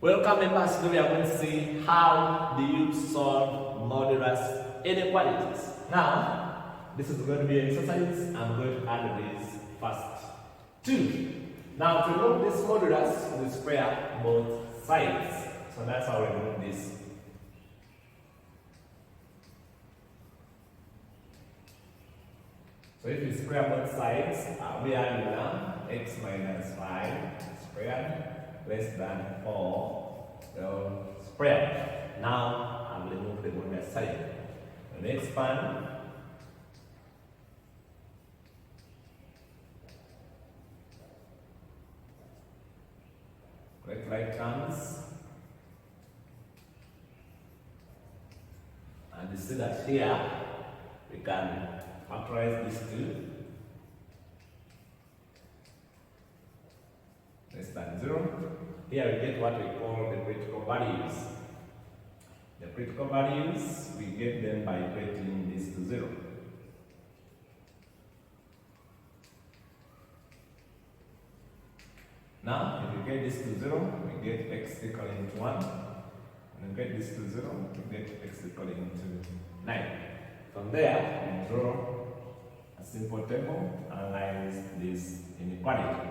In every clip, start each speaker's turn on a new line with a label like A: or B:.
A: Welcome members, today we are going to see how do you solve modulus inequalities. Now, this is going to be an exercise. I'm going to add this first. 2. Now, to remove this modulus, we square both sides. So that's how we remove this. So if you square both sides, we are now x minus 5 squared less than 4 squared. Now I will remove the modulus side. The next one, correct right terms, and you see that here we can factorize these two. Less than 0. Here we get what we call the critical values. The critical values, we get them by equating this to 0. Now, if you get this to 0, we get x equaling to 1. And we get this to 0, we get x equaling to 9. From there, we draw a simple table, analyze this inequality.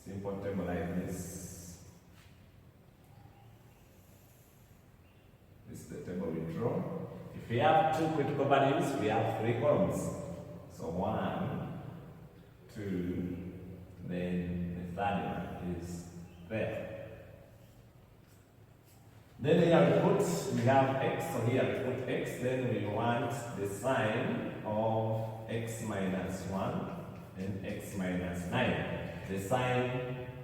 A: Simple table like this. This is the table we draw. If we have two critical values, we have 3 columns. So 1, 2, then the third one is there. Then here we have x, so here we put x, then we want the sign of x minus 1 and x minus 9. The sign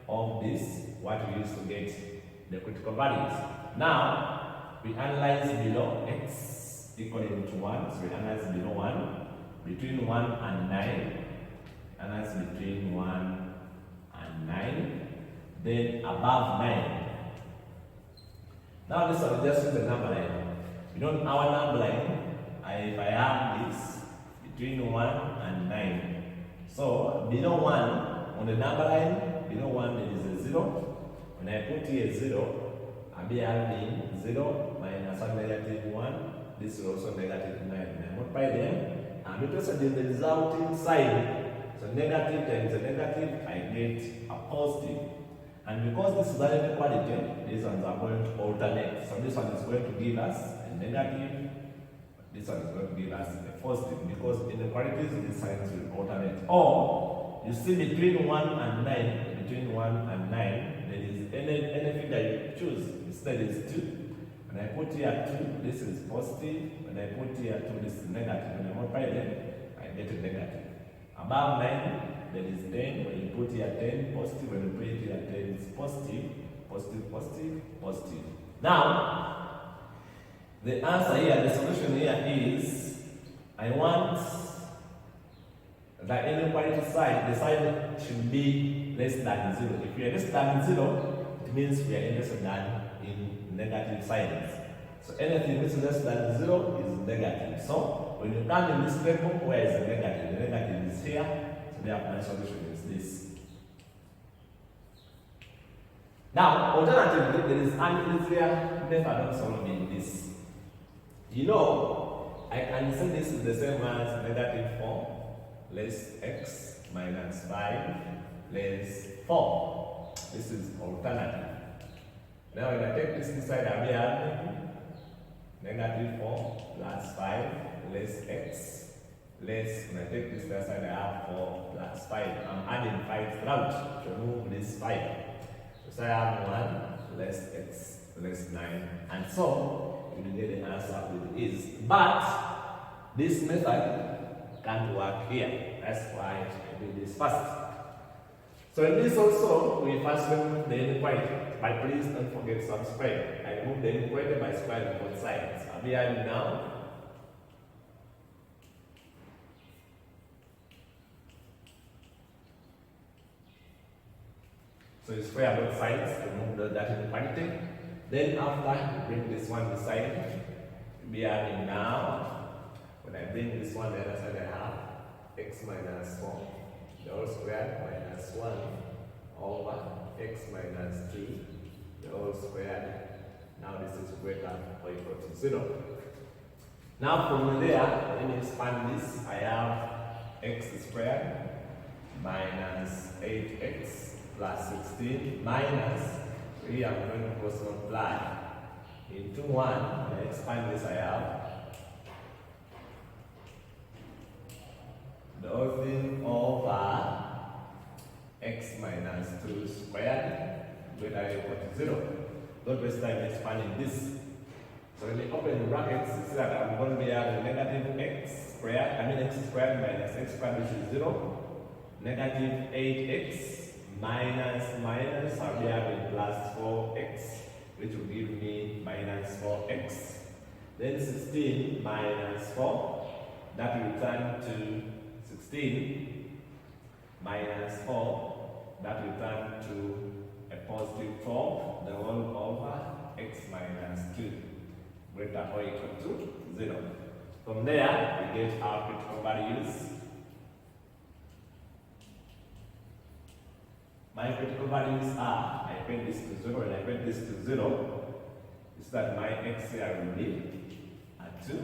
A: of this, what we used to get the critical values. Now, we analyze below x equaling to 1, so we analyze below 1, between 1 and 9, analyze between 1 and 9, then above 9. Now this one is just the number line. You know our number line, if I have this between 1 and 9. So below 1, on the number line, below 1 there is a 0. When I put here 0, I'll be having 0 minus 1 negative 1. This is also negative 9. When I multiply them, and because of the resulting sign, so negative times a negative, I get a positive. And because this is an inequality, these ones are going to alternate. So this one is going to give us a negative, this one is going to give us a positive, because inequalities, these signs will alternate. Or, you see between 1 and 9, between 1 and 9, there is any figure you choose. Instead is 2. When I put here 2, this is positive. When I put here 2, this is negative. When I multiply them, I get a negative. Above 9, there is 10. When you put here 10, positive. When you put here 10, it's positive, positive, positive, positive. Now, the answer here, the solution here is, I want the inequality sign, the sign should be less than 0. If we are less than 0, it means we are interested in negative signs. So anything which is less than 0 is negative. So when you come in this table, where is the negative? The negative is here. So therefore my solution is this. Now, alternatively, there is an easier method of solving this. You know, I can say this is the same as negative 4 less x minus 5 less 4. This is alternative. Now when I take this inside, I'll be having negative 4 plus 5 less x less, when I take this inside, I have 4 plus 5. I'm adding 5 throughout to remove this 5. So I have 1 less x less 9. And so, you will get the answer with ease. But, this method can't work here. That's why I do this first. So in this also, we first remove the inequality. But please don't forget to subscribe. I remove the inequality by squaring both sides. I'll be having now. So you square both sides, remove that inequality. Then after, you bring this one beside. You'll be having now. When I bring this one, the other side I have x minus 4 the whole square minus 1 over x minus 2 squared. Now this is greater or equal to 0. Now from there, let me expand this. I have x squared minus 8x plus 16 minus, here I'm going to cross multiply into 1. When I expand this, I have the whole thing over x minus 2 squared greater or equal to 0. Don't waste time expanding this. So when we open the brackets, see that I'm going to be having negative x squared minus x squared, which is 0. Negative 8x minus, I'll be having plus 4x, which will give me minus 4x. Then 16 minus 4, that will turn to 16 minus 4, that will turn to a positive 4, the whole over x minus 2, greater or equal to 0. From there, we get our critical values. My critical values are, I bring this to 0 and I bring this to 0, is that my x here will be at 2,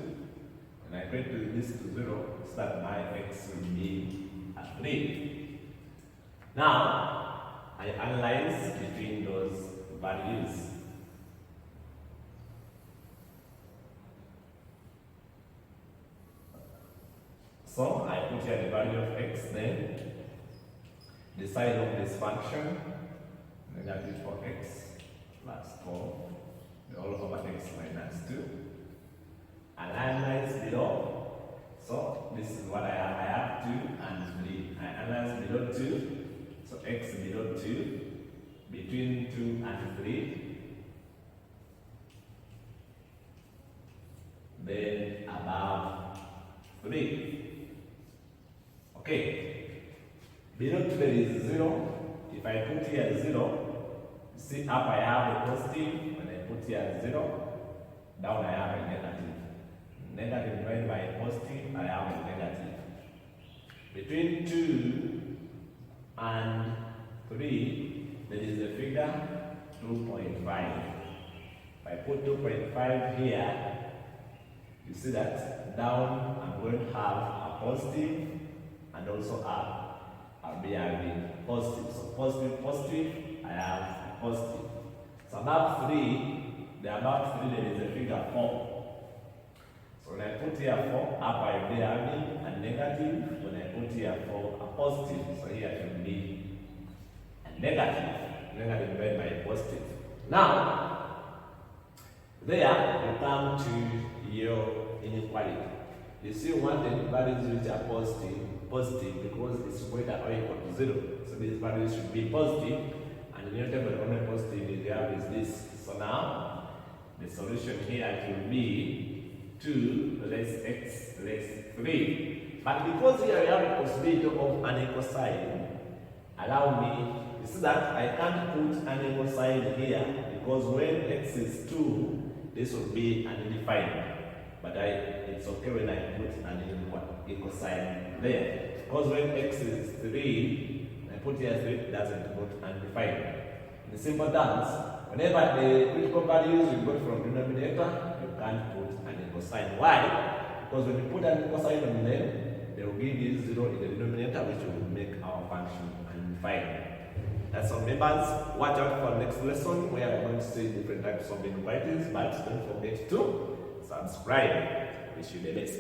A: and I bring this to 0, is that my x will be at 3. Now, I analyze between those values. So, I put here the value of x, then the side of this function, negative 4x plus 4, the whole over x minus 2. And I analyze below. So this is what I have. I have 2 and 3. I analyze below 2. So x below 2, between 2 and 3. Then above 3. Okay. Below 2 there is 0. If I put here 0, see up I have a positive. When I put here 0, down I have a negative. Negative divided by a positive, I have a negative. Between 2 and 3, there is a figure 2.5. If I put 2.5 here, you see that down I'm going to have a positive and also up. I'll be having positive. So positive, I have a positive. So above 3, the above 3 there is a figure 4. So when I put here 4, up I'll be having a negative. When I put here 4, a positive. So here it will be a negative. Negative divided by a positive. Now, there you come to your inequality. You see one the values which are positive because it's greater or equal to 0. So these values should be positive, and the notable only positive is there is this. So now the solution here it will be 2 less x less 3. But because here we have a possibility of an equal sign, allow me, you see that I can't put an equal sign here because when x is 2, this will be undefined. But it's okay when I put an equal sign there. Because when x is 3, I put here 3, it doesn't put undefined. In simple terms, whenever the critical values you got from denominator, you can't put an equal sign. Why? Because when you put an equal sign on them, they will give you 0 in the denominator, which will make our function undefined. That's all, members. Watch out for the next lesson where we're going to see different types of inequalities, but don't forget to subscribe. Wish you the best.